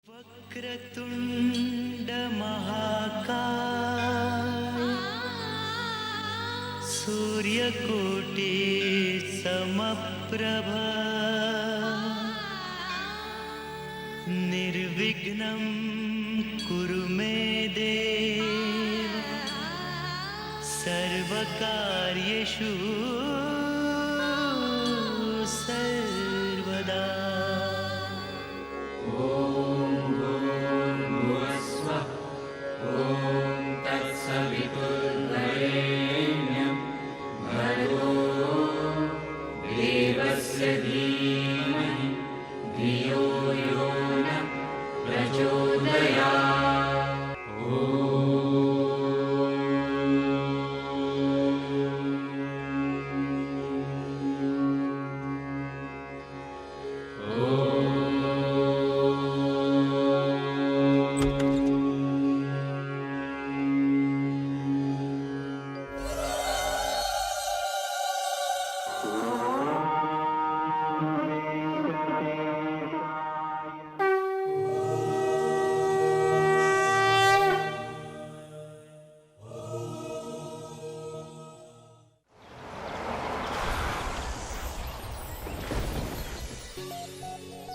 वक्रतुंड महाकाय सूर्यकोटि समप्रभ निर्विघ्नं कुरु मे देव सर्वकार्येषु सर्वदा। तत्सवितुर्वरेण्यं भर्गो देवस्य धीमहि धियो यो न प्रचोदयात्।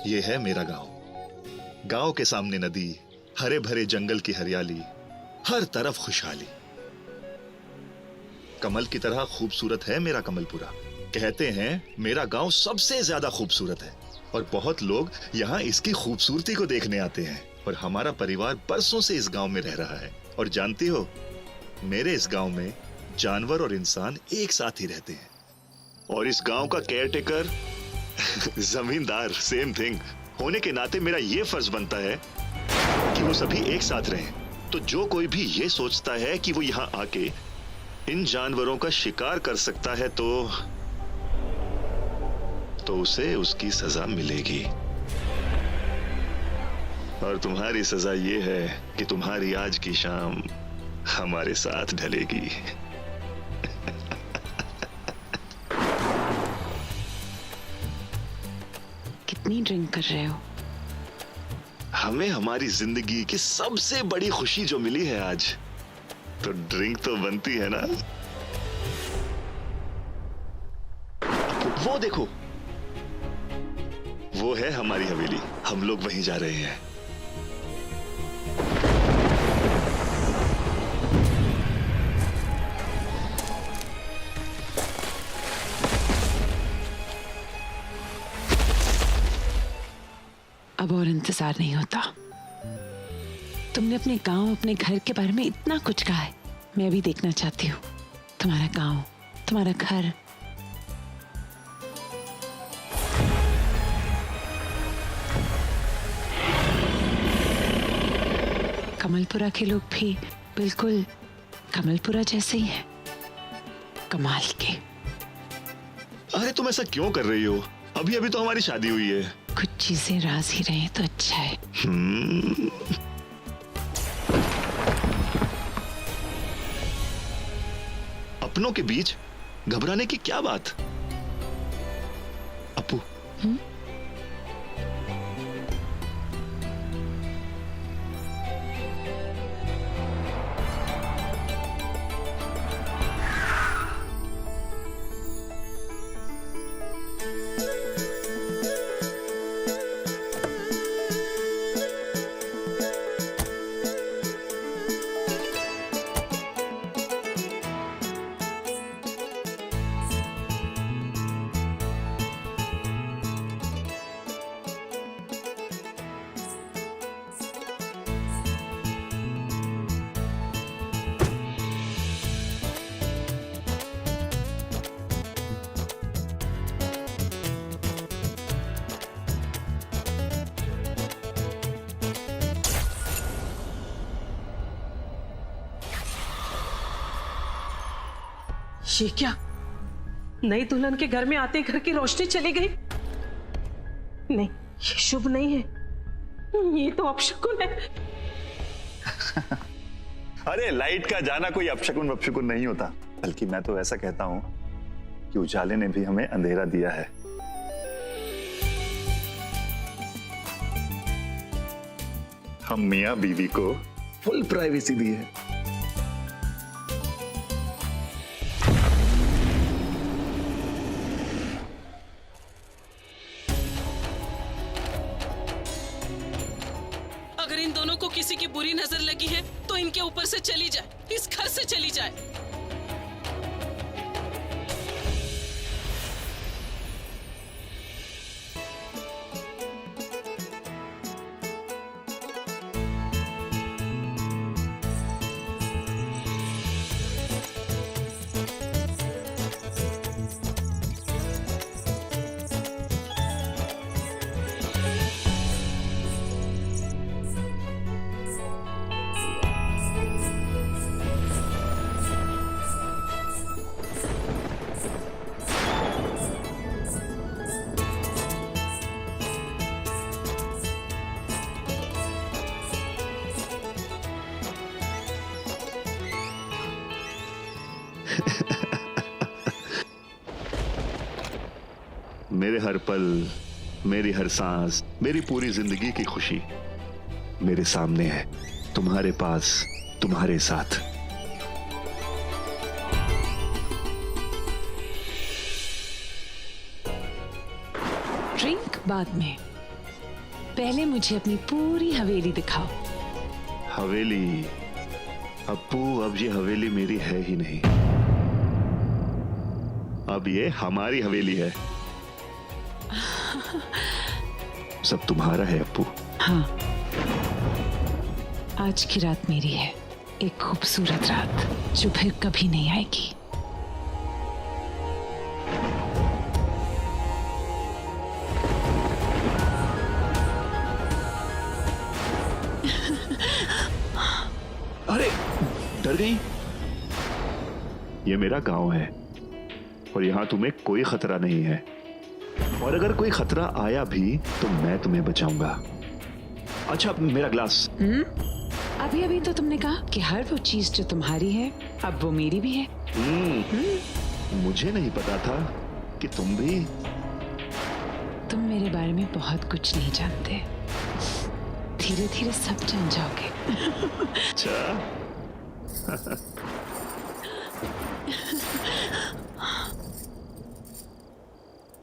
ये है मेरा गांव। गांव के सामने नदी, हरे भरे जंगल की हरियाली, हर तरफ खुशहाली। कमल की तरह खूबसूरत है मेरा कमलपुरा। कहते हैं मेरा गांव सबसे ज्यादा खूबसूरत है और बहुत लोग यहाँ इसकी खूबसूरती को देखने आते हैं। और हमारा परिवार बरसों से इस गांव में रह रहा है। और जानती हो, मेरे इस गांव में जानवर और इंसान एक साथ ही रहते हैं। और इस गांव का केयरटेकर जमींदार सेम थिंग होने के नाते मेरा ये फर्ज बनता है कि वो सभी एक साथ रहें। तो जो कोई भी ये सोचता है कि वो यहाँ आके इन जानवरों का शिकार कर सकता है तो उसे उसकी सजा मिलेगी। और तुम्हारी सजा ये है कि तुम्हारी आज की शाम हमारे साथ ढलेगी। कितनी ड्रिंक कर रहे हो? हमें हमारी जिंदगी की सबसे बड़ी खुशी जो मिली है आज, तो ड्रिंक तो बनती है ना। वो देखो, वो है हमारी हवेली। हम लोग वहीं जा रहे हैं। अब और इंतजार नहीं होता। तुमने अपने गांव, अपने घर के बारे में इतना कुछ कहा है। मैं भी देखना चाहती हूँ तुम्हारा गांव, तुम्हारा घर। कमलपुरा के लोग भी बिल्कुल कमलपुरा जैसे ही हैं, कमाल के। अरे तुम ऐसा क्यों कर रही हो? अभी अभी तो हमारी शादी हुई है। कुछ चीजें राज ही रहे तो अच्छा है। अपनों के बीच घबराने की क्या बात? अपू, ये क्या? नई दुल्हन के घर में आते घर की रोशनी चली गई। नहीं, ये शुभ नहीं है। ये तो अपशकुन है। अरे लाइट का जाना कोई अपशकुन वपशकुन नहीं होता, बल्कि मैं तो ऐसा कहता हूं कि उजाले ने भी हमें अंधेरा दिया है। हम मियाँ बीवी को फुल प्राइवेसी दी है। अगर इन दोनों को किसी की बुरी नजर लगी है तो इनके ऊपर से चली जाए, इस घर से चली जाए। मेरे हर पल, मेरी हर सांस, मेरी पूरी जिंदगी की खुशी मेरे सामने है, तुम्हारे पास, तुम्हारे साथ। ड्रिंक बाद में, पहले मुझे अपनी पूरी हवेली दिखाओ। हवेली? अप्पू, अब ये हवेली मेरी है ही नहीं, अब ये हमारी हवेली है। सब तुम्हारा है अप्पू। हाँ, आज की रात मेरी है, एक खूबसूरत रात जो फिर कभी नहीं आएगी। अरे, डर गई? ये मेरा गांव है और यहां तुम्हें कोई खतरा नहीं है, और अगर कोई खतरा आया भी तो मैं तुम्हें बचाऊंगा। अच्छा, मेरा ग्लास। अभी अभी तो तुमने कहा कि हर वो चीज जो तुम्हारी है अब वो मेरी भी है। मुझे नहीं पता था कि तुम भी। तुम मेरे बारे में बहुत कुछ नहीं जानते, धीरे धीरे सब जान जाओगे। अच्छा।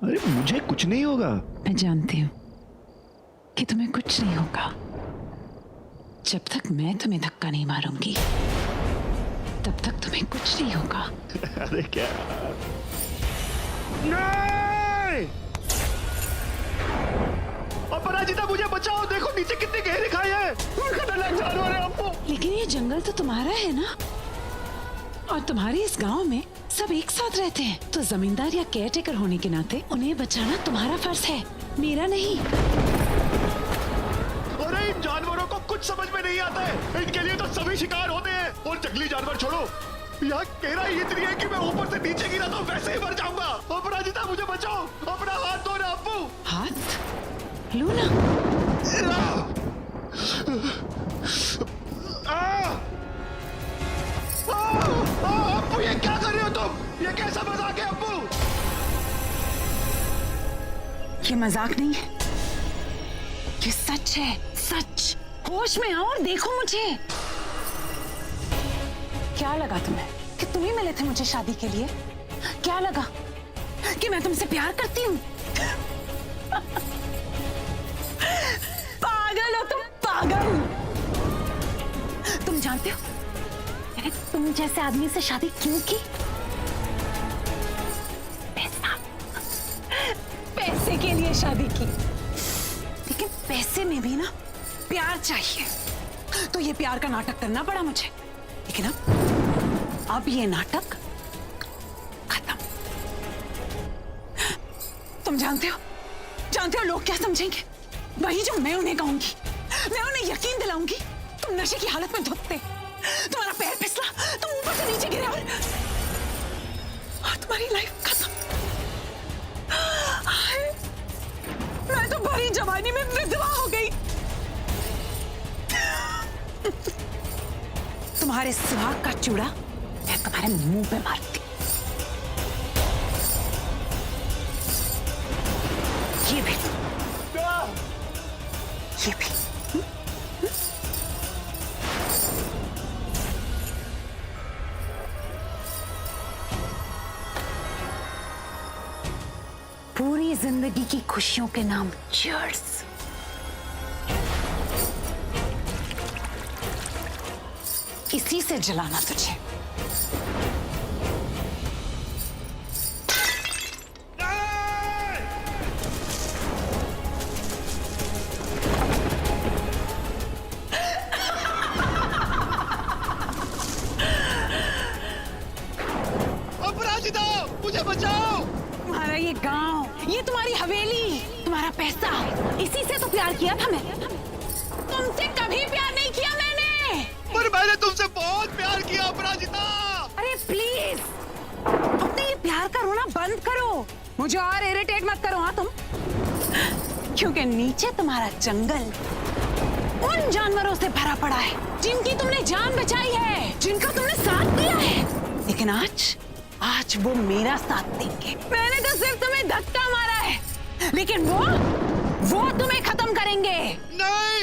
अरे, मुझे कुछ नहीं होगा। मैं जानती हूँ कि तुम्हें कुछ नहीं होगा। जब तक मैं तुम्हें धक्का नहीं मारूंगी तब तक तुम्हें कुछ नहीं होगा। अरे क्या? नहीं! अपराजिता, मुझे बचाओ, देखो नीचे कितनी गहरी खाई है, खतरनाक जानवर है अप्पू। लेकिन ये जंगल तो तुम्हारा है ना, और तुम्हारे इस गांव में सब एक साथ रहते हैं, तो जमींदार या केयरटेकर होने के नाते उन्हें बचाना तुम्हारा फर्ज है, मेरा नहीं। अरे, इन जानवरों को कुछ समझ में नहीं आता है, इनके लिए तो सभी शिकार होते हैं। और जंगली जानवर छोड़ो, यहाँ गहराई इतनी है कि मैं ऊपर से नीचे गिरा तो वैसे ही मर जाऊंगा। अपराजिता, मुझे बचाओ, अपना हाथ दो ना अप्पू। हाथ लो ना। अप्पू, ये क्या कर रहे हो तुम? ये कैसा मजाक है अप्पू? ये मजाक नहीं है, ये सच है, सच। होश में आओ और देखो मुझे। क्या लगा तुम्हें कि तुम ही मिले थे मुझे शादी के लिए? क्या लगा कि मैं तुमसे प्यार करती हूँ? पागल हो तुम, पागल। तुम जानते हो मैंने तुम जैसे आदमी से शादी क्यों की? पैसा, पैसे के लिए शादी की। लेकिन पैसे में भी ना प्यार चाहिए, तो ये प्यार का नाटक करना पड़ा मुझे। लेकिन अब ये नाटक खत्म। तुम जानते हो लोग क्या समझेंगे? वही जो मैं उन्हें कहूंगी। मैं उन्हें यकीन दिलाऊंगी तुम नशे की हालत में धुतते, तुम्हारा पैर फिसला, तुम ऊपर से नीचे गिरे और तुम्हारी लाइफ खत्म। मैं तो भरी जवानी में विधवा हो गई। तुम्हारे सुहाग का चूड़ा मैं तुम्हारे मुंह पे मारती। ये भी, ये भी। जिंदगी की खुशियों के नाम चीयर्स। इसी से जलाना तुझे। अपराजिता, मुझे बचाओ। तुम्हारा ये गांव, ये तुम्हारी हवेली, तुम्हारा पैसा, इसी से तो प्यार किया था मैंने। तुमसे कभी प्यार नहीं किया मैंने। पर मैंने तुमसे बहुत प्यार किया अपराजिता। अरे प्लीज अपने ये प्यार का रोना बंद करो। मुझे और इरिटेट मत करो। हाँ तुम, क्योंकि नीचे तुम्हारा जंगल उन जानवरों से भरा पड़ा है जिनकी तुमने जान बचाई है, जिनका तुमने साथ दिया है। लेकिन आज वो मेरा साथ देंगे। मैंने तो सिर्फ तुम्हें धक्का मारा है, लेकिन वो तुम्हें खत्म करेंगे। नहीं,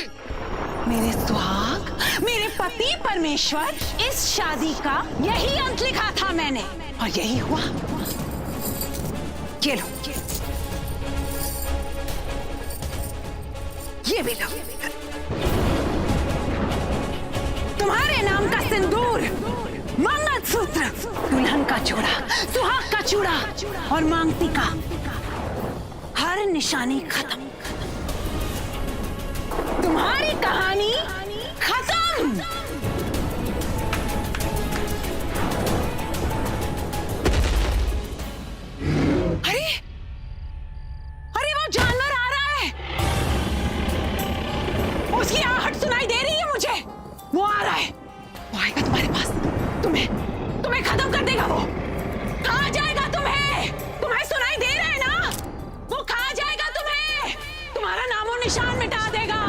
मेरे सुहाग, मेरे पति परमेश्वर, इस शादी का यही अंत लिखा था मैंने, और यही हुआ। ये लो, ये भी लो। तुम्हारे नाम का सिंदूर, मंगलसूत्र, दुल्हन का जोड़ा, सुहाग का चूड़ा और मांगती का हर निशानी खत्म। तुम्हारी कहानी खत्म। अरे वो जानवर आ रहा है। उसकी आहट सुनाई दे रही है मुझे। वो आ रहा है, वो आएगा तुम्हारे पास। तुम्हें खत्म कर देगा। वो खा जाएगा तुम्हें। तुम्हें सुनाई दे रहा है ना? वो खा जाएगा तुम्हें। तुम्हारा नामो निशान मिटा देगा।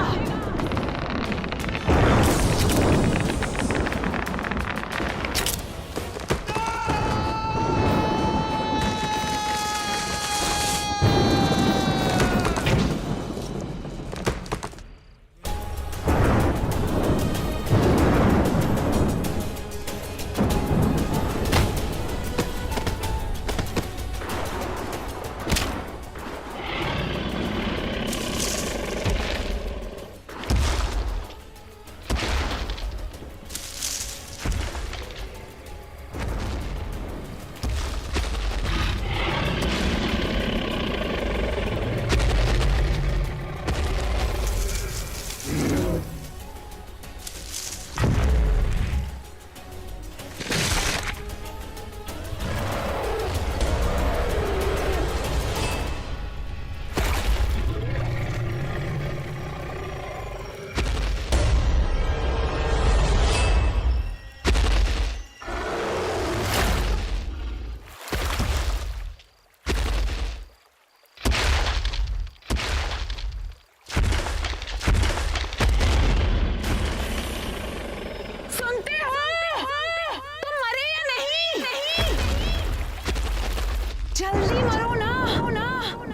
जल्दी मरो ना।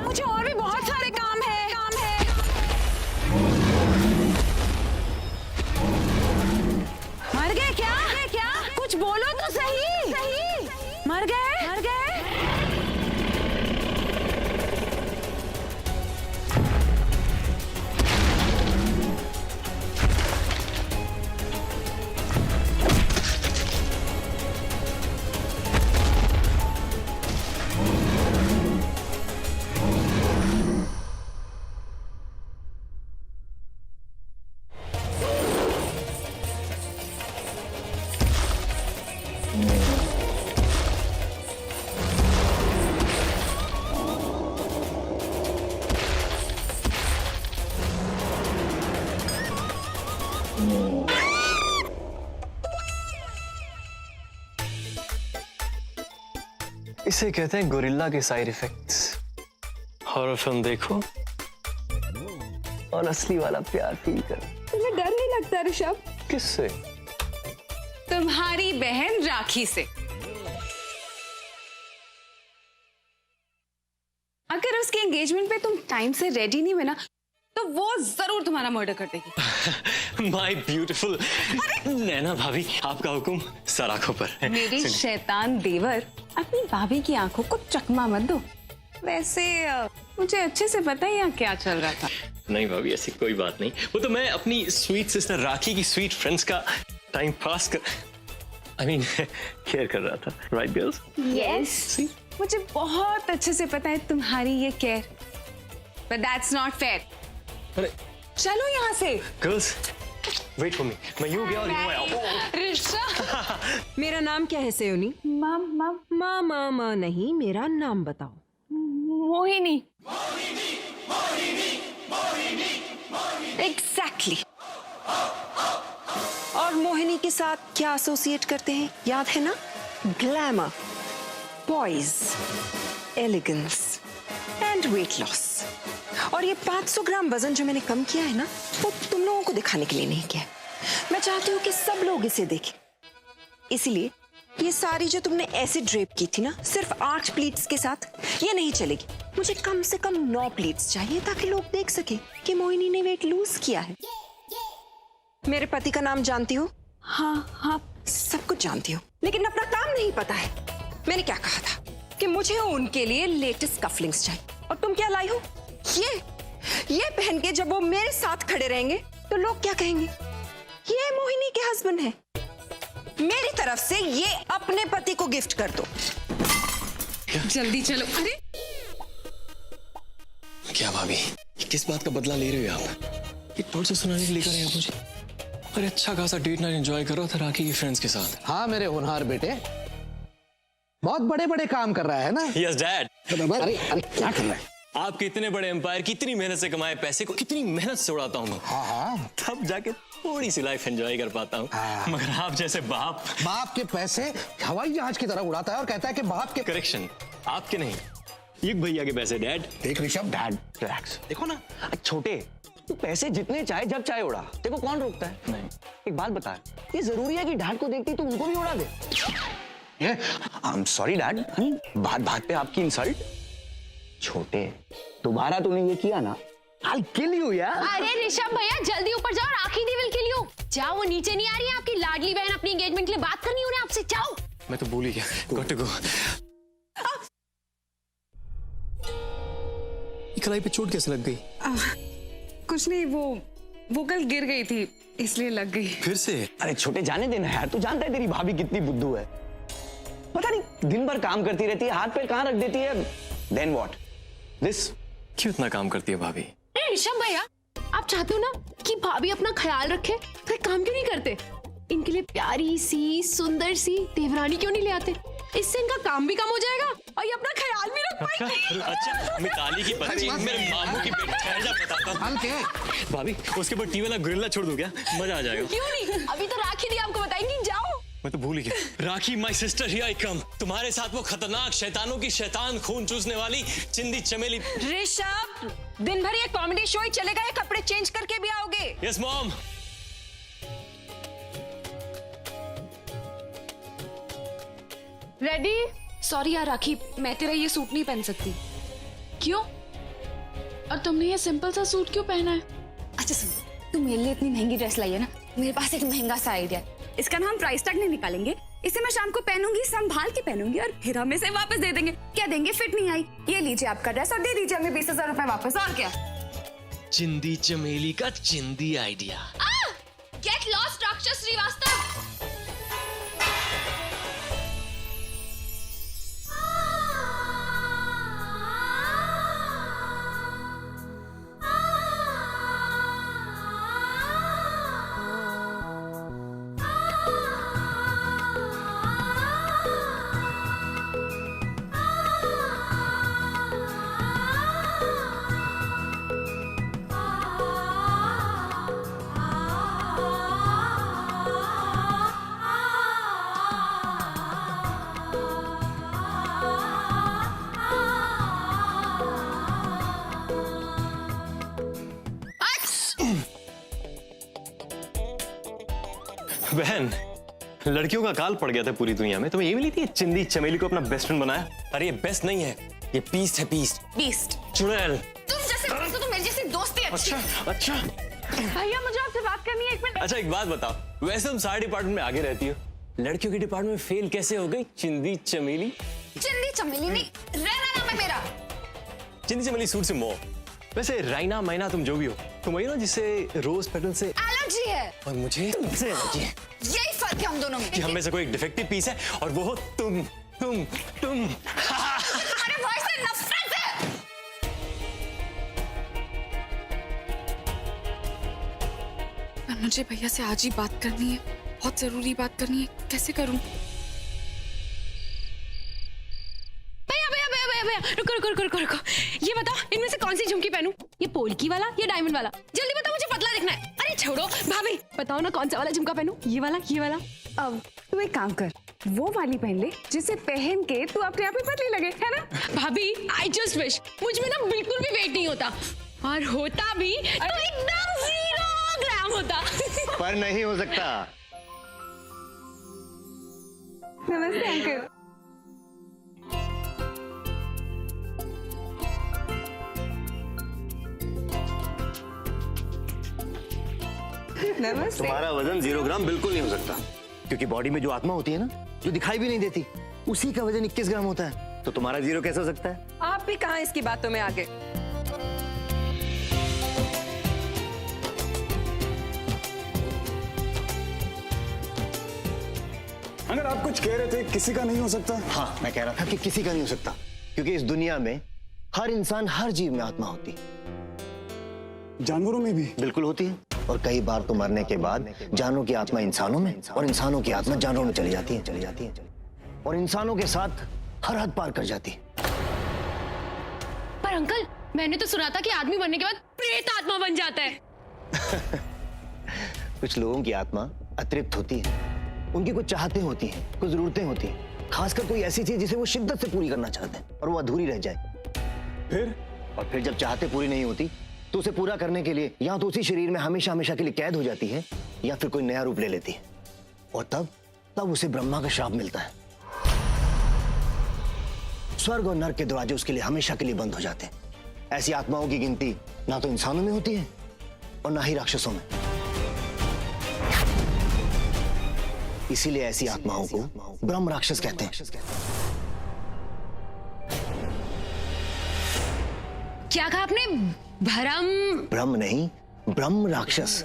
मुझे और भी बहुत सारे काम है। मर गए क्या? कुछ बोलो तो सही। मर गए? इसे कहते हैं गोरिल्ला के साइड इफेक्ट्स। हॉरर फिल्म देखो और असली वाला प्यार फील करो। तुम्हें डर नहीं लगता ऋषभ? किससे? तुम्हारी बहन राखी से। अगर उसके एंगेजमेंट पे तुम टाइम से रेडी नहीं हुए ना, तो वो जरूर तुम्हारा मर्डर कर देगी। माय ब्यूटीफुल नैना भाभी, आपका हुक्म सर आंखों पर है। मेरे शैतान देवर, अपनी भाभी की आंखों को चकमा मत दो। वैसे मुझे अच्छे से पता है यहाँ क्या चल रहा था। नहीं भाभी, ऐसी कोई बात नहीं। वो तो मैं अपनी स्वीट सिस्टर राखी की स्वीट फ्रेंड्स का टाइम पास कर केयर कर रहा था। Right girls? यस, मुझे बहुत अच्छे से पता है तुम्हारी ये care, but that's not fair. अरे चलो यहाँ से। Girls wait for me. मैं यूं गया और यूं आया। ऋषा। मेरा नाम क्या है सयोनी? मम मम माँ माँ माँ नहीं, मेरा नाम बताओ। मोहिनी। एग्जैक्टली। और मोहिनी के साथ क्या एसोसिएट करते हैं, याद है ना? Glamour, poise, elegance and weight loss. और ये 500 ग्राम वजन जो मैंने कम किया है ना, वो तुम लोगों को दिखाने के लिए नहीं किया है। मैं चाहती हूँ कि सब लोग इसे देखें। इसीलिए ये सारी जो तुमने ऐसे ड्रेप की थी ना, सिर्फ 8 प्लीट्स के साथ ये नहीं चलेगी। मुझे कम से कम 9 प्लीट्स चाहिए ताकि लोग देख सके कि मोहिनी ने वेट लूज किया है। मेरे पति का नाम जानती हो? हाँ हाँ, सब कुछ जानती हो, लेकिन अपना काम नहीं पता है। मैंने क्या कहा था कि मुझे उनके लिए लेटेस्ट कफलिंग्स चाहिए, और तुम क्या लाई हो? ये पहन के जब वो मेरे साथ खड़े रहेंगे तो लोग क्या कहेंगे? ये मोहिनी के हस्बैंड है। मेरी तरफ से ये अपने पति को गिफ्ट कर दो। जल्दी चलो। अरे क्या भाभी, किस बात का बदला ले रहे हो आप? ये टोल से सुनाने के लेकर आए आप मुझे? अरे अच्छा खासा डेट नाइट एंजॉय कर रहा था राखी की फ्रेंड्स के साथ। हाँ मेरे होनहार बेटे, बहुत बड़े बड़े काम कर रहा है ना? Yes dad. अरे अरे क्या कर रहा है? आपके इतने बड़े एम्पायर की इतनी मेहनत से कमाए पैसे को कितनी मेहनत से उड़ाता हूँ मैं। हाँ हाँ, तब जाके थोड़ी सी लाइफ एंजॉय कर पाता हूँ। मगर आप जैसे बाप के पैसे हवाई जहाज की तरह उड़ाता है और कहता है कि बाप के। करेक्शन, आपके नहीं, एक भैया के पैसे डैड। देख ऋषभ, डैड रिलैक्स। देखो ना छोटे, तू पैसे जितने चाहे जब चाहे उड़ा, देखो कौन रोकता है? नहीं। एक बात बता, ये जरूरी है कि डैड को देखती तू उनको भी उड़ा दे? ये आई एम सॉरी डैड, बात बात पे आपकी इंसल्ट। छोटे, दोबारा तूने ये किया ना, I'll kill you यार। अरे ऋषभ भैया जल्दी ऊपर जाओ, राखी दी विल किल यू। जाओ, वो नीचे नहीं आ रही है आपकी लाडली बहन, अपनी एंगेजमेंट के लिए बात करनी उन्हें आपसे। जाओ। मैं तो भूल ही गया। Got to go. कलाई पे चोट कैसे लग गई? कुछ नहीं, वो कल गिर गई थी इसलिए लग गई। फिर से? अरे छोटे जाने देना यार, तू जानता है तेरी भाभी कितनी बुद्धू है। पता नहीं दिन भर काम करती रहती है, हाथ पैर कहाँ रख देती है। Then what? This? क्यों इतना काम करती है भाभी? अरे ऋषभ भैया, आप चाहते हो ना कि भाभी अपना ख्याल रखे, तो एक काम क्यों नहीं करते? इनके लिए प्यारी सी सुंदर सी देवरानी क्यों नहीं ले आते? इससे इनका काम भी कम हो जाएगा और ये अपना ख्याल भी रख पाएंगे। अच्छा, मिताली की बच्ची मेरे मामू की बेटी, ठहर जा बताता हूँ। भाभी, उसके ऊपर टीवी वाला गोरिल्ला छोड़ दो क्या? मजा आ जाएगा। क्यों नहीं, अभी तो राखी दी आपको बताएंगी। जाओ। मैं तो भूल ही गया। राखी माय सिस्टर, हियर आई कम। तुम्हारे साथ वो खतरनाक शैतानों की शैतान, खून चूसने वाली चिंदी चमेली। ऋषभ, दिन भर ये कॉमेडी शो ही चलेगा या कपड़े चेंज करके भी आओगे? Yes mom. रेडी? सॉरी यार राखी, मैं तेरा ये सूट नहीं पहन सकती। क्यों? और तुमने ये सिंपल सा सूट क्यों पहना है? अच्छा सुन, तुम मेरे लिए इतनी महंगी ड्रेस लाई है ना, मेरे पास एक महंगा सा आइडिया है। इसका ना हम प्राइस टैग नहीं निकालेंगे, इसे मैं शाम को पहनूंगी, संभाल के पहनूंगी और फिर हम इसे वापस दे देंगे। क्या देंगे? फिट नहीं आई, ये लीजिए आपका ड्रेस और दे दीजिए हमें 20,000 रुपए वापस। और क्या? चिंदी चमेली का चिंदी आइडिया। गेट लॉस्ट राक्षस श्रीवास्तव। बहन, लड़कियों का काल पड़ गया था पूरी दुनिया में। तुम्हें ये मिली थी चिंदी चमेली को अपना बेस्ट फ्रेंड बनाया? अरे ये बेस्ट नहीं है, ये पीस्ट है। पीस्ट बीस्ट। तुम चुड़ैल। जैसे दोस्त तो मेरी जैसी दोस्ती अच्छी। अच्छा। भैया मुझे आपसे बात करनी है, एक मिनट। अच्छा एक बात बताओ, वैसे तुम सारे डिपार्टमेंट में आगे रहती हो, लड़कियों के डिपार्टमेंट में फेल कैसे हो गई चिंदी चमेली? चिंदी चमेली नहीं, रहना नाम है मेरा। चिंदी चमेली सूट से मोर। वैसे राइना मैना तुम जो भी हो, तुम वही ना जिससे रोज पेटल से एलर्जी है। और मुझे तुमसे एलर्जी है यही फर्क है हम दोनों में कि हम में से कोई एक डिफेक्टिव पीस है और वो हो तुम। तुम्हारे भाई से नफरत है। मुझे भैया से आज ही बात करनी है, बहुत जरूरी बात करनी है। कैसे करूं? रुको। ये बताओ इनमें से कौन सी झुमकी पहनूं? ये पोल्की वाला या डायमंड वाला? जल्दी बताओ, मुझे पतला दिखना है। अरे छोड़ो भाभी, बताओ ना कौन सा वाला झुमका पहनूं? ये वाला? अब तू एक काम कर, वो वाली पहन ले जिसे पहन के तू अपने आप ही पतली लगे, है ना? भाभी आई जस्ट विश मुझ में ना बिल्कुल भी वेट नहीं होता, और होता भी तो एकदम 0 ग्राम होता। पर नहीं हो सकता। नमस्ते अंकल। नमस्ते। तुम्हारा वजन 0 ग्राम बिल्कुल नहीं हो सकता, क्योंकि बॉडी में जो आत्मा होती है ना, जो दिखाई भी नहीं देती, उसी का वजन 21 ग्राम होता है। तो तुम्हारा 0 कैसे हो सकता है? आप भी कहाँ इसकी बातों में आगे? अगर आप कुछ कह रहे थे किसी का नहीं हो सकता। हाँ, मैं कह रहा था कि किसी का नहीं हो सकता, क्योंकि इस दुनिया में हर इंसान, हर जीव में आत्मा होती है। जानवरों में भी? बिल्कुल होती है। और कई बार तो मरने के बाद जानवरों की आत्मा इंसानों में और इंसानों की आत्मा जानवरों में चली जाती है और इंसानों के साथ हर हद पार कर जाती है। पर अंकल, मैंने तो सुना था कि आदमी मरने के बाद प्रेत आत्मा बन जाता है। कुछ लोगों की आत्मा अतृप्त होती है, उनकी कुछ चाहतें होती हैं, कुछ जरूरतें होती हैं, खासकर कोई ऐसी चीज जिसे वो शिद्दत से पूरी करना चाहते हैं और वो अधूरी रह जाए। फिर जब चाहते पूरी नहीं होती तो उसे पूरा करने के लिए या तो उसी शरीर में हमेशा हमेशा के लिए कैद हो जाती है, या फिर कोई नया रूप ले लेती है, और तब उसे ब्रह्मा का श्राप मिलता है। स्वर्ग और नरक के दरवाजे उसके लिए हमेशा के लिए बंद हो जाते हैं। ऐसी आत्माओं की गिनती ना तो इंसानों में होती है और ना ही राक्षसों में। इसीलिए ऐसी आत्माओं को ब्रह्म राक्षस कहते हैं। क्या कहा आपने? ब्रह्म नहीं, ब्रह्म राक्षस।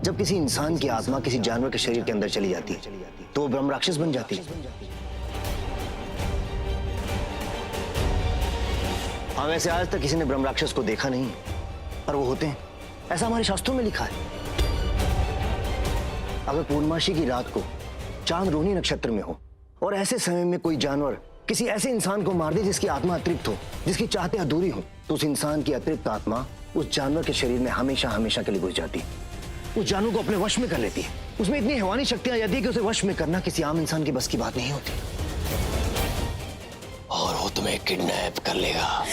जब किसी इंसान की आत्मा किसी जानवर के शरीर के अंदर चली जाती है तो वो ब्रह्म राक्षस बन जाती है। हाँ, वैसे आज तक किसी ने ब्रह्म राक्षस को देखा नहीं, पर वो होते हैं, ऐसा हमारे शास्त्रों में लिखा है। अगर पूर्णमासी की रात को चांद रोहिणी नक्षत्र में हो और ऐसे समय में कोई जानवर किसी ऐसे इंसान को मार दे जिसकी आत्मा अतृप्त हो, जिसकी चाहते अधूरी हो, तो उस इंसान की अतृप्त आत्मा उस जानवर के शरीर में हमेशा हमेशा के लिए घुस जाती है, उस जानवर को अपने वश में कर लेती है। उसमें इतनी हैवानी शक्तियां आ जाती है कि उसे वश में करना किसी आम इंसान की बस की बात नहीं होती, और वो तुम्हें किडनैप कर लेगा।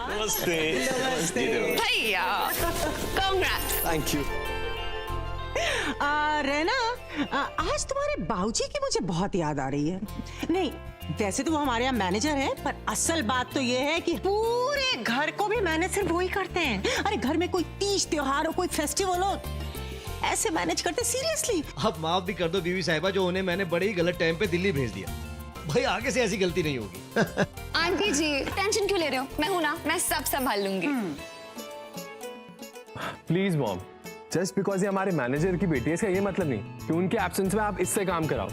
नमस्ते भैया, कांग्रेट्स। Thank you. रैना, आज तुम्हारे बाबूजी की मुझे बहुत याद आ रही है। नहीं, वैसे तो वो हमारे यहाँ मैनेजर है, पर असल बात तो ये है कि पूरे घर को भी मैनेज सिर्फ वो ही करते हैं। अरे घर में कोई तीज त्योहार हो, कोई फेस्टिवल हो, ऐसे मैनेज करते। सीरियसली। अब माफ भी कर दो बीवी साहिबा, जो उन्हें मैंने बड़े ही गलत टाइम पे दिल्ली भेज दिया। भाई आगे से ऐसी गलती नहीं होगी। आंटी जी, टेंशन क्यों ले रहे हो? मैं हूं ना, मैं सब संभाल लूंगी। प्लीज मॉम, जस्ट बिकॉज ये हमारे मैनेजर की बेटी है, इसका ये मतलब नहीं कि उनके एब्सेंस में आप इससे काम कराओ।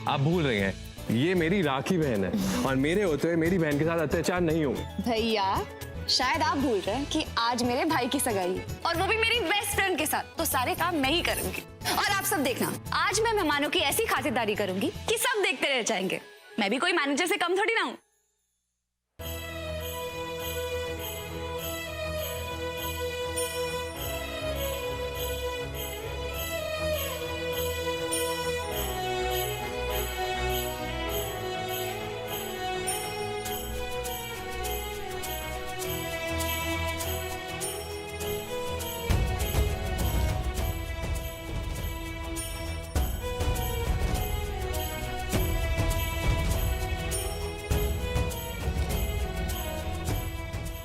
आप भूल रहे हैं, ये मेरी राखी बहन है और मेरे होते हुए मेरी बहन के साथ अत्याचार नहीं हो। भैया, शायद आप भूल रहे हैं कि आज मेरे भाई की सगाई है, और वो भी मेरी बेस्ट फ्रेंड के साथ, तो सारे काम मैं ही करूंगी। और आप सब देखना, आज मैं मेहमानों की ऐसी खातिरदारी करूंगी कि सब देखते रह जाएंगे। मैं भी कोई मैनेजर से कम थोड़ी ना हूं।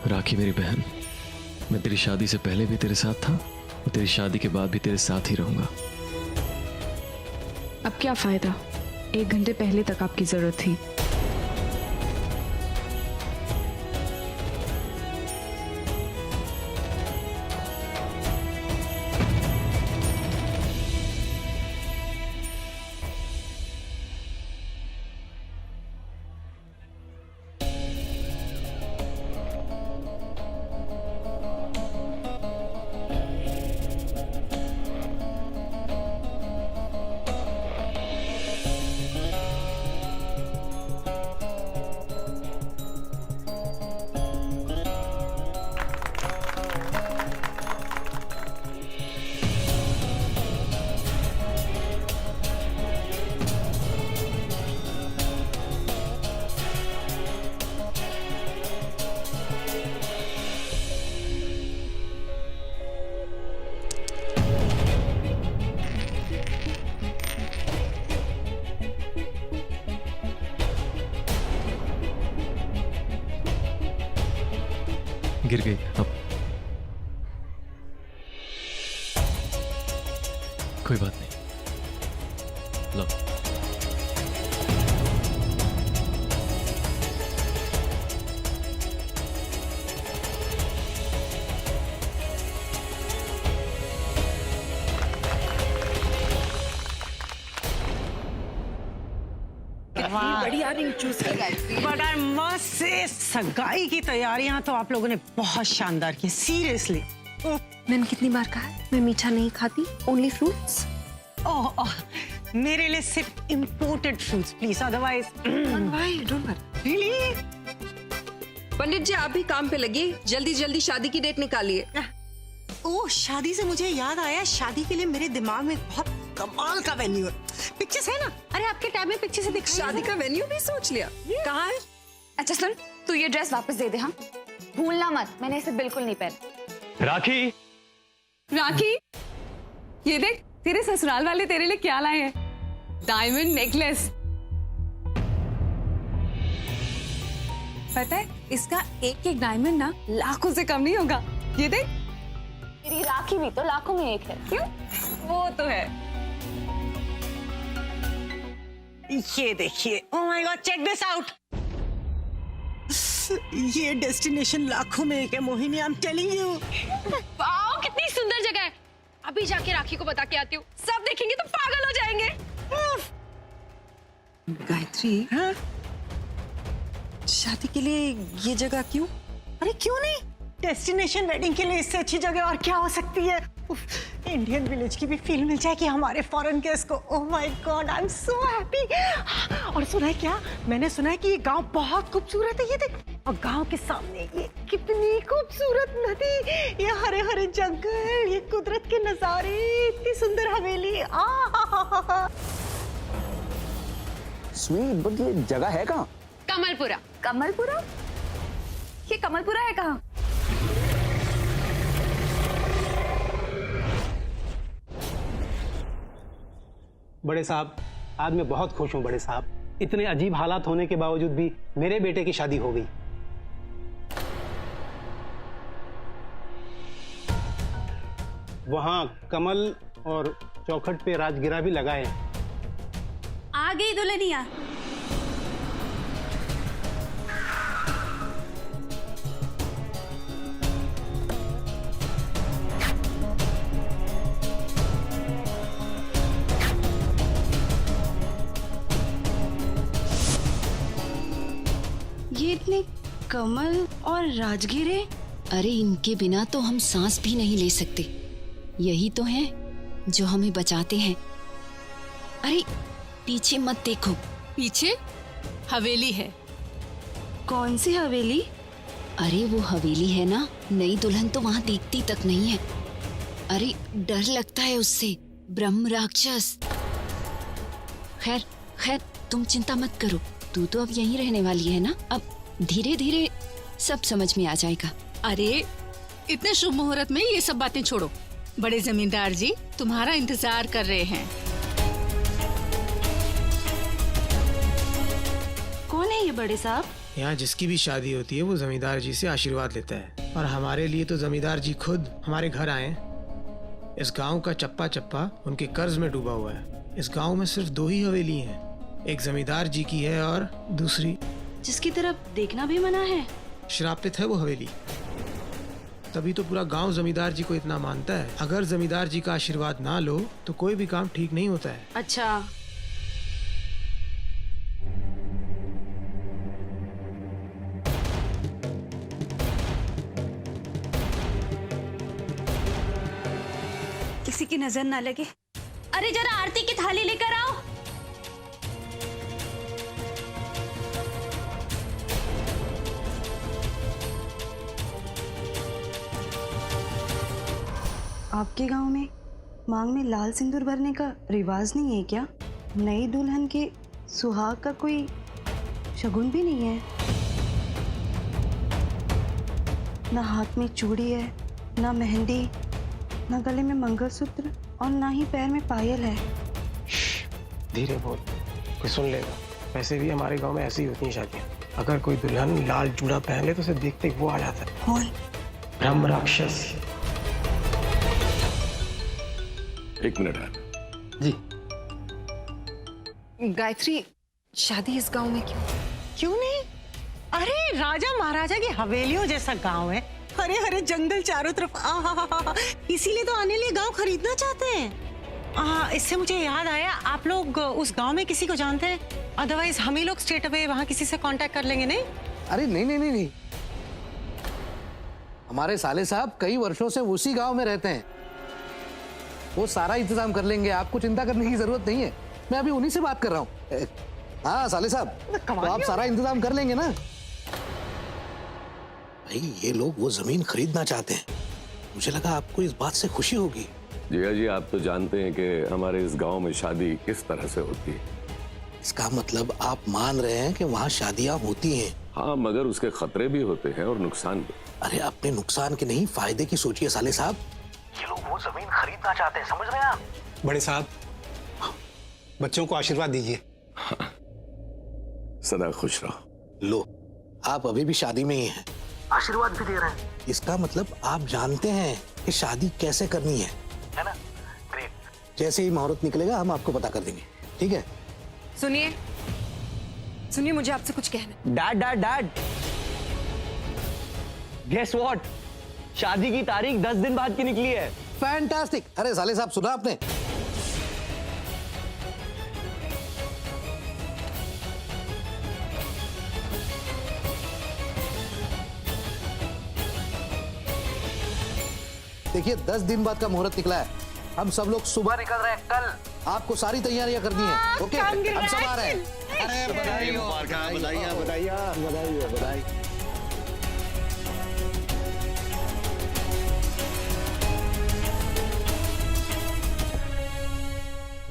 राखी मेरी बहन, मैं तेरी शादी से पहले भी तेरे साथ था वो तेरी शादी के बाद भी तेरे साथ ही रहूंगा। अब क्या फायदा, 1 घंटे पहले तक आपकी जरूरत थी। गिर गई। अब कोई बात नहीं, लो। बड़ा मस्त से सगाई की तैयारियां तो आप लोगों ने बहुत शानदार की, सीरियसली। मैंने कितनी बार कहा है मैं मीठा नहीं खाती, ओनली फ्रूट्स। ओह, मेरे लिए सिर्फ imported fruits please, otherwise don't worry. Really? Pandit ji आप भी काम पे लगिए, जल्दी जल्दी शादी की डेट निकालिए। ओह, शादी से मुझे याद आया, शादी के लिए मेरे दिमाग में बहुत कमाल का वेन्यू है। पिक्चर्स है ना? अरे आपके टैब में पिक्चर से दिख। शादी का वेन्यू भी सोच लिया? कहाँ है? अच्छा सुन, तू ये ड्रेस वापस दे दे। हाँ, भूलना मत, मैंने इसे बिल्कुल नहीं पहना। राखी, राखी, ये देख तेरे ससुराल वाले तेरे लिए क्या लाए हैं, डायमंड नेकलेस। पता है इसका एक एक डायमंड ना लाखों से कम नहीं होगा। ये देख, तेरी राखी भी तो लाखों में एक है। क्यों? वो तो है। ये देखिए, oh my god, check this out. ये डेस्टिनेशन लाखों में एक है Mohini, I am telling you. Wow, कितनी सुंदर जगह है। अभी जाके राखी को बता के आती हूँ, सब देखेंगे तो पागल हो जाएंगे। गायत्री, हाँ? शादी के लिए ये जगह क्यों? अरे क्यों नहीं, डेस्टिनेशन वेडिंग के लिए इससे अच्छी जगह और क्या हो सकती है। इंडियन विलेज की भी फील मिल जाएगी हमारे फॉरेन गेस्ट को। ओह my God, I am so happy. और सुना है क्या, मैंने सुना है कि ये गांव बहुत खूबसूरत है। ये देख, और गांव के सामने ये कितनी खूबसूरत नदी, ये हरे हरे जंगल, ये कुदरत के नजारे, इतनी सुंदर हवेली। स्वीट, बट ये जगह है कहाँ? कमलपुरा। कमलपुरा? ये कमलपुरा है कहाँ? बड़े साहब, आज मैं बहुत खुश हूं बड़े साहब। इतने अजीब हालात होने के बावजूद भी मेरे बेटे की शादी हो गई। वहां कमल और चौखट पे राजगिरा भी लगाए हैं। आ गई दुल्हनिया। ये इतने कमल और राजगिरे, अरे इनके बिना तो हम सांस भी नहीं ले सकते। यही तो हैं जो हमें बचाते हैं। अरे पीछे मत देखो। पीछे हवेली है। कौन सी हवेली? अरे वो हवेली है ना, नई दुल्हन तो वहां दिखती तक नहीं है। अरे डर लगता है उससे, ब्रह्म राक्षस। खैर खैर, तुम चिंता मत करो, तू तो अब यहीं रहने वाली है ना। अब धीरे धीरे सब समझ में आ जाएगा। अरे इतने शुभ मुहूर्त में ये सब बातें छोड़ो। बड़े जमींदार जी तुम्हारा इंतजार कर रहे हैं। कौन है ये बड़े साहब? यहाँ जिसकी भी शादी होती है वो जमींदार जी से आशीर्वाद लेता है, और हमारे लिए तो जमींदार जी खुद हमारे घर आए। इस गांव का चप्पा चप्पा उनके कर्ज में डूबा हुआ है। इस गांव में सिर्फ 2 ही हवेली हैं, एक जमींदार जी की है और दूसरी जिसकी तरफ देखना भी मना है। श्रापित है वो हवेली। तभी तो पूरा गांव जमींदार जी को इतना मानता है। अगर जमींदार जी का आशीर्वाद ना लो तो कोई भी काम ठीक नहीं होता है। अच्छा, किसी की नजर ना लगे। अरे जरा आरती की थाली लेकर आओ। आपके गांव में मांग में लाल सिंदूर भरने का रिवाज नहीं है क्या? नई दुल्हन के सुहाग का कोई शगुन भी नहीं है? ना हाथ में चूड़ी है, ना मेहंदी, ना गले में मंगलसूत्र और ना ही पैर में पायल है। धीरे बोल, कोई सुन लेगा। वैसे भी हमारे गांव में ऐसी ही होती हैं शादियां। अगर कोई दुल्हन लाल चूड़ा पहन ले तो उसे देखते ही वो आ जाता है। कौन? ब्रह्म राक्षस। एक मिनट है जी। गायत्री, शादी इस गांव में क्यों नहीं? अरे राजा महाराजा की हवेलियों जैसा गांव है, हरे हरे जंगल चारों तरफ। आहा, इसीलिए तो आने लिए गांव खरीदना चाहते हैं। इससे मुझे याद आया, आप लोग उस गांव में किसी को जानते हैं? अदरवाइज हम ही लोग स्ट्रेट अवे वहां किसी से कांटेक्ट कर लेंगे। नहीं? अरे नहीं नहीं नहीं नहीं, हमारे साले साहब कई वर्षों से उसी गांव में रहते हैं, वो सारा इंतजाम कर लेंगे, आपको चिंता करने की जरूरत नहीं है। मैं अभी उन्हीं से बात कर रहा हूँ। हाँ साले साहब, तो आप सारा इंतजाम कर लेंगे ना? भाई ये लोग वो जमीन खरीदना चाहते हैं, मुझे लगा आपको इस बात से खुशी होगी। जिया जी, आप तो जानते हैं कि हमारे इस गांव में शादी किस तरह से होती है। इसका मतलब आप मान रहे हैं कि वहाँ शादियां होती हैं? हाँ, मगर उसके खतरे भी होते हैं और नुकसान भी। अरे अपने नुकसान के नहीं, फायदे की सोचिए साले साहब। ये लोग वो जमीन खरीदना चाहते हैं, समझ रहे हैं आप? बड़े साहब, बच्चों को आशीर्वाद दीजिए। हाँ, सदा खुश रहो। लो, आप अभी भी शादी में ही हैं, आशीर्वाद भी दे रहे हैं। इसका मतलब आप जानते हैं कि शादी कैसे करनी है ना? ग्रेट। जैसे ही मुहूर्त निकलेगा हम आपको पता कर देंगे, ठीक है? सुनिए सुनिए, मुझे आपसे कुछ कहना है। Dad dad dad, guess what, शादी की तारीख 10 दिन बाद की निकली है। फैंटास्टिक। अरे साले साहब, सुना आपने? देखिए 10 दिन बाद का मुहूर्त निकला है। हम सब लोग सुबह निकल रहे हैं कल। आपको सारी तैयारियां करनी है, ओके? हम सब आ रहे हैं। अरे बधाई हो, बधाई बधाई बधाई।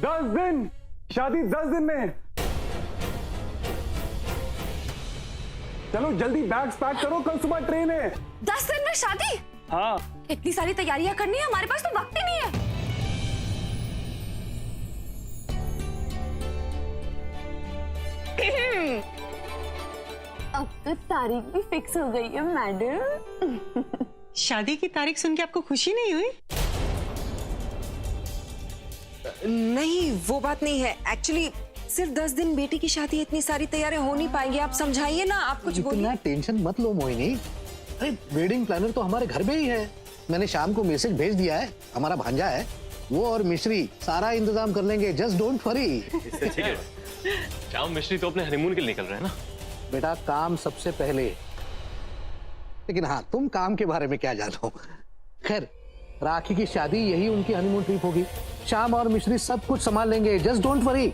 10 दिन, शादी 10 दिन में। चलो जल्दी बैग्स पैक करो, कल सुबह ट्रेन है। 10 दिन में शादी? हाँ। इतनी सारी तैयारियां करनी है, हमारे पास तो वक्त ही नहीं है। अब तो तारीख भी फिक्स हो गई है मैडम। शादी की तारीख सुन के आपको खुशी नहीं हुई? नहीं, वो बात नहीं है। एक्चुअली सिर्फ 10 दिन बेटी की शादी, इतनी सारी तैयारियां हो नहीं पाएंगी। आप समझाइए ना, आप कुछ बोलिए। इतना टेंशन मत लो मोहिनी। अरे वेडिंग प्लानर तो हमारे घर में ही है। मैंने शाम को मैसेज भेज दिया है, हमारा भांजा है, वो और मिश्री सारा इंतजाम कर लेंगे। Just don't worry. ठीक है, श्याम मिश्री तो अपने हनीमून के लिए निकल रहे हैं ना। बेटा काम सबसे पहले। लेकिन हाँ, तुम काम के बारे में क्या जानो। खैर, राखी की शादी यही उनकी हनीमून ट्रिप होगी। श्याम और मिश्री सब कुछ संभाल लेंगे। Just don't worry.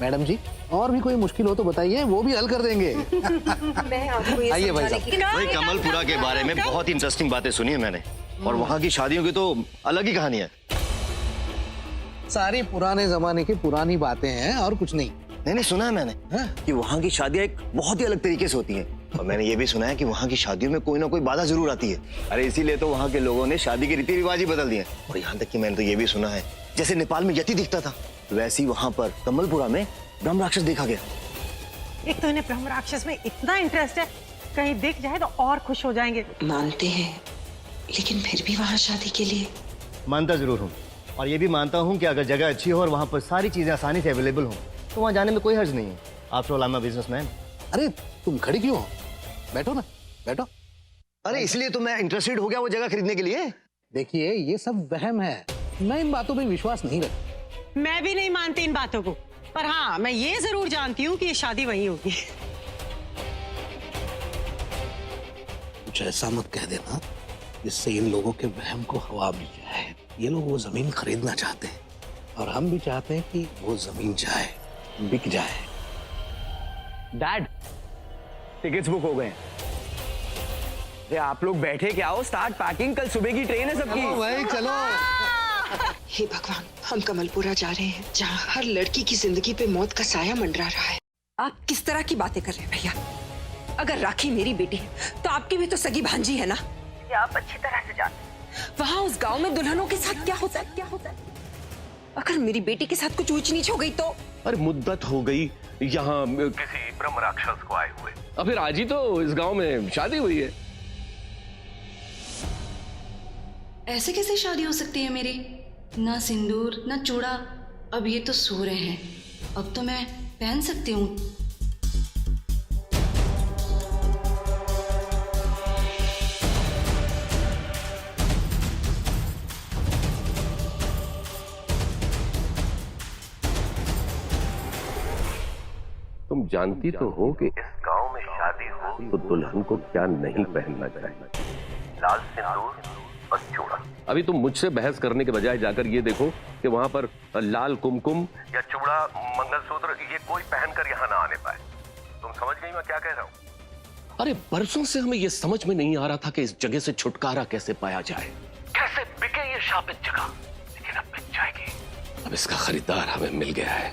मैडम जी, और भी कोई मुश्किल हो तो बताइए, वो भी हल कर देंगे। मैं आपको ये आइए भाई समझाने साहब। भाई कमलपुरा के बारे में बहुत इंटरेस्टिंग बातें सुनी है मैंने, और वहाँ की शादियों की तो अलग ही कहानी है। सारी पुराने जमाने की पुरानी बातें हैं और कुछ नहीं। नहीं सुना है मैंने कि वहाँ की शादियाँ एक बहुत ही अलग तरीके से होती हैं, और मैंने ये भी सुना है कि वहाँ की शादियों में कोई ना कोई बाधा जरूर आती है। अरे इसीलिए तो वहाँ के लोगों ने शादी के रीति रिवाज ही बदल दिए। और यहाँ तक कि मैंने तो ये भी सुना है, जैसे नेपाल में यति दिखता था, वैसे ही वहाँ पर कमलपुरा में ब्रह्म राक्षस देखा गया। एक तो इन्हें ब्रह्म राक्षस में इतना इंटरेस्ट है, कहीं दिख जाए तो और खुश हो जाएंगे। मानते हैं, लेकिन फिर भी वहाँ शादी के लिए मानता जरूर हूँ, और ये भी मानता हूँ कि अगर जगह अच्छी हो और वहाँ पर सारी चीजें आसानी से अवेलेबल हो तो वहाँ जाने में कोई हर्ज नहीं है। After all I am a businessman. अरे तुम खड़ी क्यों हो? बैठो ना, बैठो। अरे इसलिए तो मैं इंटरेस्टेड हो गया वो जगह खरीदने के लिए। देखिए ये सब वहम है, मैं इन बातों पे विश्वास नहीं रखता। मैं भी नहीं मानती इन बातों को, पर हाँ मैं ये जरूर जानती हूँ कि ये शादी वहीं होगी। कुछ ऐसा मत कह देना जिससे इन लोगों के वहम को हवा मिल जाए। ये लोग वो जमीन खरीदना चाहते हैं और हम भी चाहते हैं कि वो जमीन जाए, बिक जाए। डैड, टिकट्स बुक हो गए हैं। ये आप लोग बैठे क्या हो? स्टार्ट पैकिंग, कल सुबह की ट्रेन है सबकी। भाई चलो। हे भगवान, हम कमलपुरा जा रहे हैं जहाँ हर लड़की की जिंदगी पे मौत का साया मंडरा रहा है। आप किस तरह की बातें कर रहे हैं भैया? अगर राखी मेरी बेटी है तो आपकी भी तो सगी भांजी है ना? ये आप अच्छी तरह से जानते हैं। वहाँ उस गांव में दुल्हनों के साथ क्या होता है? अगर मेरी बेटी के साथ कुछ ऊंच नीच हो गई तो? अरे मुद्दत हो गई यहाँ किसी ब्रह्म राक्षस को आए हुए, और फिर आज ही तो इस गांव में शादी हुई है। ऐसे कैसे शादी हो सकती है मेरी? ना सिंदूर ना चूड़ा। अब ये तो सो रहे हैं, अब तो मैं पहन सकती हूँ। तुम जानती तो हो कि इस गांव में शादी हो तो दुल्हन को क्या नहीं पहनना चाहिए? लाल सिंदूर और चूड़ा। अभी तुम मुझसे बहस करने के बजाय जाकर ये देखो कि वहां पर लाल कुमकुम या चूड़ा, मंगलसूत्र ये कोई पहनकर यहाँ ना आने पाए। तुम समझ गई मैं क्या कह रहा हूँ? अरे बरसों से हमें ये समझ में नहीं आ रहा था कि इस जगह से छुटकारा कैसे पाया जाए, कैसे बिके ये शापित जगह। लेकिन अब बिक जाएगी। अब इसका खरीदार हमें मिल गया है।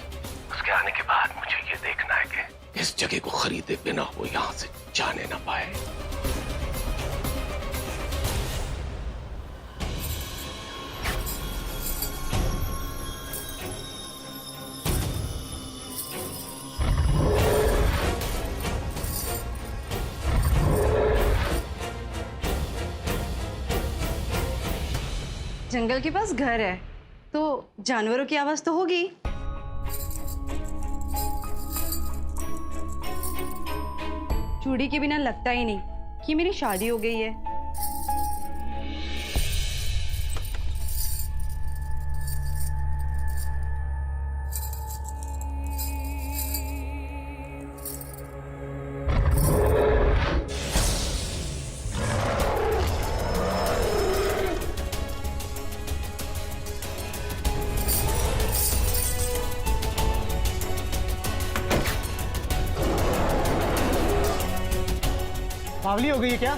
उसके आने के बाद मुझे ये देखना है कि इस जगह को खरीदे बिना वो यहाँ से जाने ना पाए। जंगल के पास घर है तो जानवरों की आवाज तो होगी। चूड़ी के बिना लगता ही नहीं कि मेरी शादी हो गई है। बावली हो गई है क्या?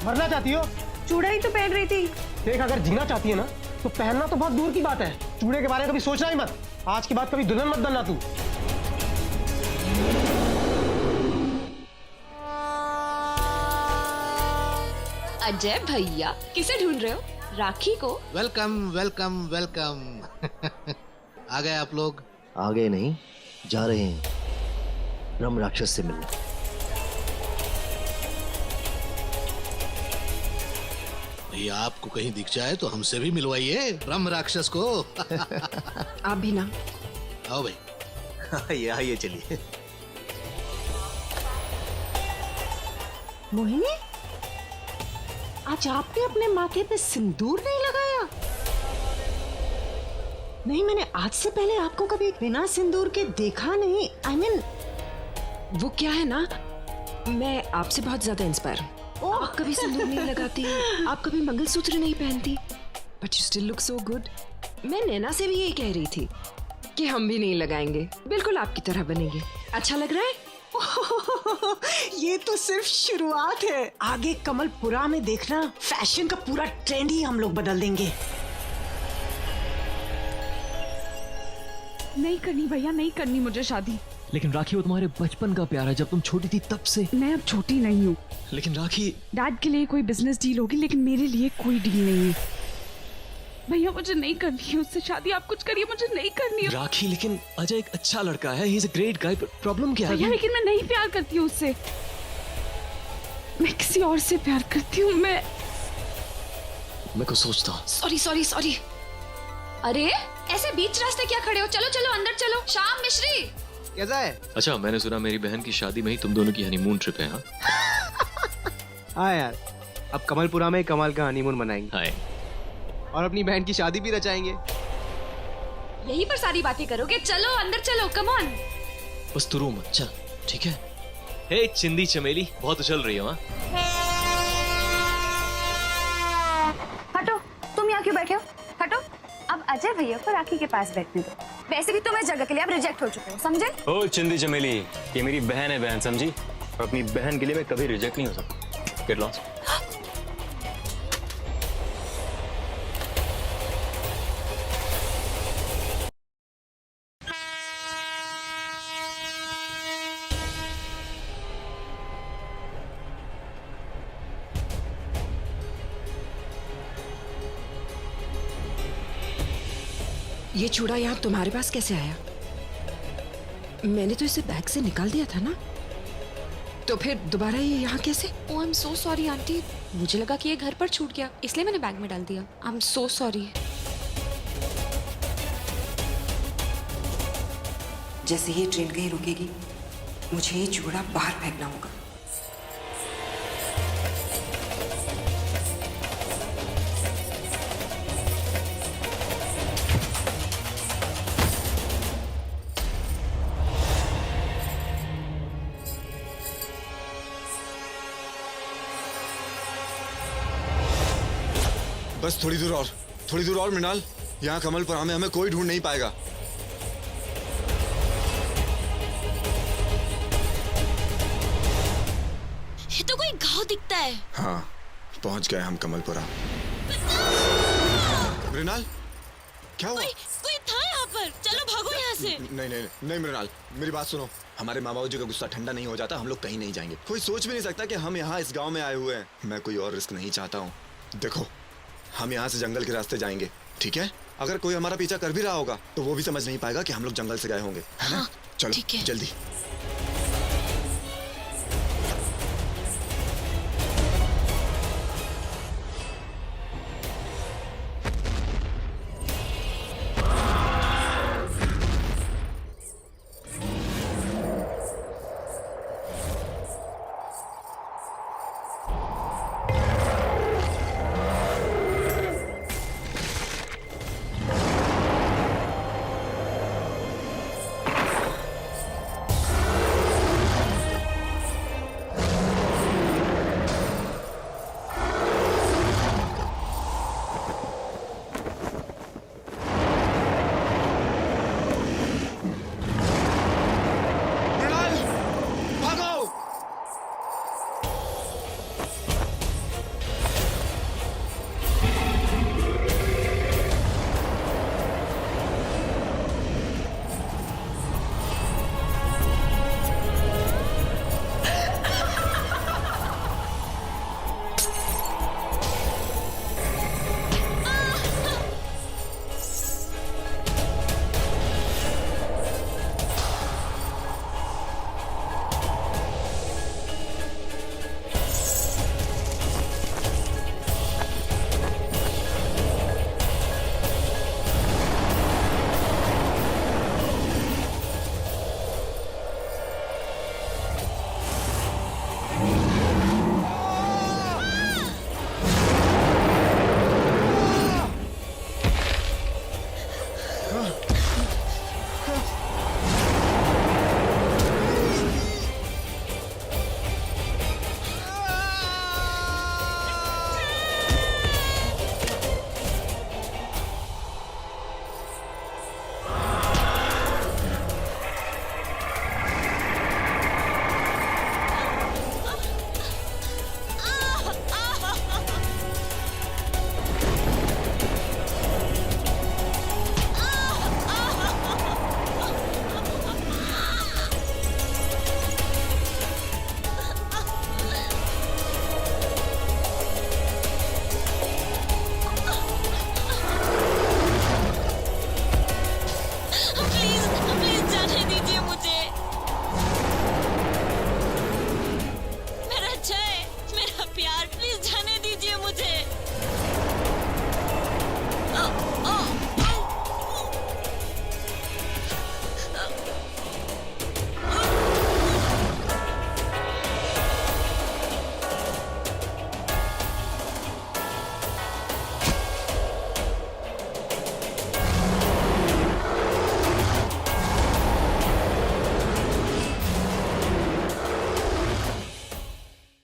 मरना चाहती हो? चूड़ा ही तो पहन रही थी। देख, अगर जीना चाहती है ना तो पहनना तो बहुत दूर की बात है, चूड़े के बारे में कभी सोचना ही मत। आज के बाद कभी दुल्हन मत बनना तू। अजय भैया, किसे ढूंढ रहे हो? राखी को? Welcome welcome welcome. आ गए आप लोग? आ गए नहीं, जा रहे हैं ब्रह्म राक्षस से मिलने। भैया आपको कहीं दिख जाए तो हमसे भी मिलवाइए ब्रह्म राक्षस को। आप भी ना? आओ भाई। ये आइए, चलिए। मोहिनी, आज आपने अपने माथे पे सिंदूर नहीं लगाया? नहीं, मैंने आज से पहले आपको कभी बिना सिंदूर के देखा नहीं। I mean, वो क्या है ना, मैं आपसे बहुत ज्यादा इंस्पायर हूँ। आप कभी सिंदूर नहीं लगाती, आप कभी मंगलसूत्र नहीं पहनती, but you still look so good. मैं नैना से भी यही कह रही थी कि हम भी नहीं लगाएंगे, बिल्कुल आपकी तरह बनेंगे। अच्छा लग रहा है? ये तो सिर्फ शुरुआत है, आगे कमलपुरा में देखना फैशन का पूरा ट्रेंड ही हम लोग बदल देंगे। नहीं करनी भैया, नहीं करनी मुझे शादी। लेकिन राखी, वो तुम्हारे बचपन का प्यार है, जब तुम छोटी थी तब से। मैं अब छोटी नहीं हूँ। लेकिन राखी, डैड के लिए कोई बिजनेस डील होगी, लेकिन मेरे लिए कोई डील नहीं है। भैया मुझे नहीं करनी है उससे शादी, आप कुछ करिए, मुझे नहीं करनी है। राखी, लेकिन अजय एक अच्छा लड़का है, he is a great guy. Problem क्या है? भैया लेकिन मैं नहीं प्यार करती हूँ उससे, मैं किसी और से प्यार करती हूँ। मैं कुछ सोचता हूँ। सॉरी सॉरी सॉरी, अरे ऐसे बीच रास्ते क्या खड़े हो, चलो चलो अंदर चलो। श्याम, मिश्री कैसा है? अच्छा, मैंने सुना मेरी बहन की शादी में ही तुम दोनों की हनीमून ट्रिप है। हाँ यार, अब कमलपुरा में कमाल का हनीमून मनाएंगे। हाय। और अपनी बहन की शादी भी रचाएंगे। यहीं पर सारी बातें करोगे, चलो अंदर चलो, कम ऑन। बस तू रो मत, चल ठीक है। हे चिंदी चमेली, बहुत उछल रही हो। हटो, तुम यहाँ क्यों बैठे हो? हटो। अब अजय भैया को राखी के पास बैठने दो। वैसे भी तुम इस जगह के लिए अब रिजेक्ट हो चुके हो, समझे? ओ चिंदी चमेली, ये मेरी बहन है बहन, समझी? और अपनी बहन के लिए मैं कभी रिजेक्ट नहीं हो सकता। Get lost. ये चूड़ा यहाँ तुम्हारे पास कैसे आया? मैंने तो इसे बैग से निकाल दिया था ना, तो फिर दोबारा ये यहाँ कैसे? Oh I am so sorry aunty, मुझे लगा कि ये घर पर छूट गया, इसलिए मैंने बैग में डाल दिया। आई एम सो सॉरी। जैसे ये ट्रेन कहीं रुकेगी, मुझे ये चूड़ा बाहर फेंकना होगा। बस थोड़ी दूर और मृणाल, यहाँ कमलपुरा में हमें कोई ढूंढ नहीं पाएगा। ये तो कोई गांव दिखता है। हाँ, पहुंच गए हम कमलपुरा। मृणाल, क्या हुआ? कोई था यहाँ पर, चलो भागो यहाँ से। नहीं मृणाल, मेरी बात सुनो। हमारे माँ बाबू जी का गुस्सा ठंडा नहीं हो जाता, हम लोग कहीं नहीं जाएंगे। कोई सोच भी नहीं सकता कि हम यहाँ इस गांव में आए हुए हैं। मैं कोई और रिस्क नहीं चाहता हूँ। देखो, हम यहाँ से जंगल के रास्ते जाएंगे, ठीक है? अगर कोई हमारा पीछा कर भी रहा होगा तो वो भी समझ नहीं पाएगा कि हम लोग जंगल से गए होंगे, है ना? चलो जल्दी।